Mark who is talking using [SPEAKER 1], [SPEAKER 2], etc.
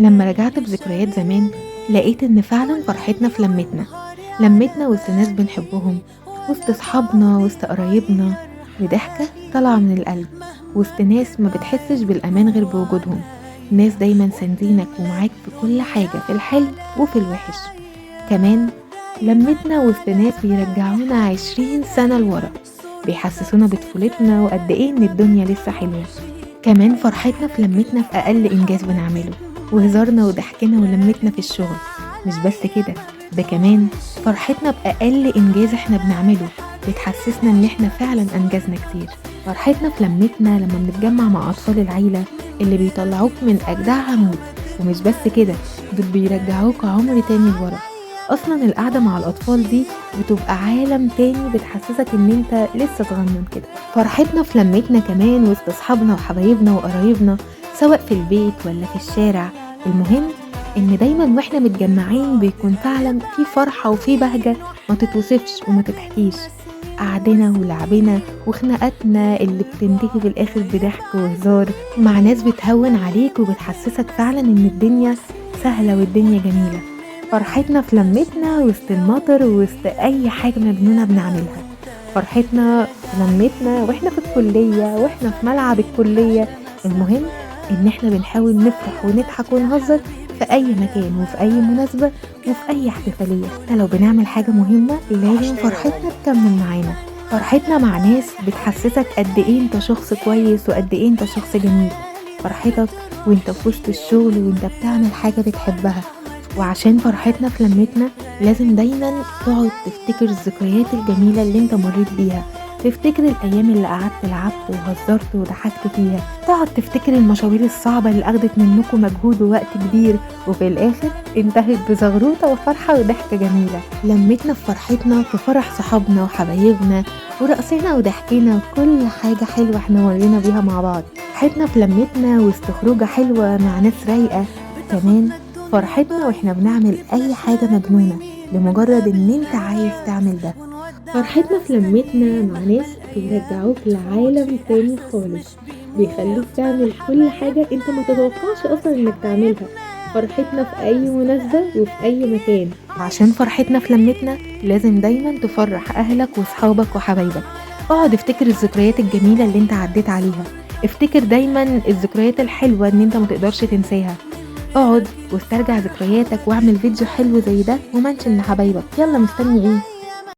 [SPEAKER 1] لما رجعت بذكريات زمان لقيت إن فعلا فرحتنا في لمتنا وسط ناس بنحبهم، وسط صحابنا وسط قرايبنا، وضحكة طالعة من القلب وسط ناس ما بتحسش بالأمان غير بوجودهم، ناس دايما ساندينك ومعاك في كل حاجة، في الحلو وفي الوحش. كمان لمتنا وسط ناس بيرجعونا 20 سنة لورا، بيحسسونا بطفولتنا وقد ايه ان الدنيا لسه حلوة. كمان فرحتنا في لمتنا في أقل إنجاز بنعمله، وهزارنا وضحكنا ولمتنا في الشغل. مش بس كده، ده كمان فرحتنا بأقل إنجاز احنا بنعمله بتحسسنا إن احنا فعلا أنجزنا كتير. فرحتنا في لمتنا لما بنتجمع مع أطفال العيلة اللي بيطلعوك من أجدع عمود. ومش بس كده، دول بيرجعوك عمر تاني لورا. أصلا القعدة مع الأطفال دي بتبقى عالم تاني، بتحسسك إن انت لسه صغنن كده. فرحتنا في لمتنا كمان وسط أصحابنا وحبايبنا وقرايبنا، سواء في البيت ولا في الشارع. المهم إن دايما واحنا متجمعين بيكون فعلا في فرحة وفي بهجة ما تتوصفش وما تتحكيش. قعدنا ولعبنا وخناقاتنا اللي بتنتهي في الآخر بضحك وهزار مع ناس بتهون عليك وبتحسسك فعلا إن الدنيا سهلة والدنيا جميلة. فرحتنا في لمتنا وسط المطر ووسط أي حاجة مجنونة بنعملها. فرحتنا في لمتنا واحنا في الكلية واحنا في ملعب الكلية. المهم إن احنا بنحاول نفرح ونضحك ونهزر في أي مكان وفي أي مناسبة وفي أي احتفالية. حتى لو بنعمل حاجة مهمة لازم فرحتنا تكمل معانا. فرحتنا مع ناس بتحسسك قد ايه انت شخص كويس وقد ايه انت شخص جميل. فرحتك وانت في وسط الشغل وانت بتعمل حاجة بتحبها. وعشان فرحتنا في لمتنا لازم دايما تقعد تفتكر الذكريات الجميلة اللي انت مريت بيها، تفتكر الأيام اللي قعدت لعبت وهزرت وضحكت فيها، تقعد تفتكر المشاوير الصعبة اللي أخدت منكم مجهود ووقت كبير وفي الآخر انتهت بزغروطة وفرحة وضحكة جميلة. لمتنا في فرحتنا في فرح صحابنا وحبايبنا ورقصنا وضحكنا وكل حاجة حلوة احنا مرينا بيها مع بعض. فرحتنا في لمتنا وسط خروجة حلوة مع ناس رايقة. كمان فرحتنا واحنا بنعمل اي حاجة مجنونة لمجرد ان انت عايز تعمل ده. فرحتنا في لمتنا مع ناس بيرجعوك لعالم تاني خالص، بيخليك تعمل كل حاجة انت ما تتوقعش اصلا انك تعملها. فرحتنا في اي مناسبة وفي اي مكان. عشان فرحتنا في لمتنا لازم دايما تفرح اهلك وصحابك وحبايبك. اقعد افتكر الذكريات الجميلة اللي انت عديت عليها، افتكر دايما الذكريات الحلوة ان انت ما تقدرش تنساها. اقعد واسترجع ذكرياتك واعمل فيديو حلو زي ده ومنشن لحبايبك. يلا مستني ايه؟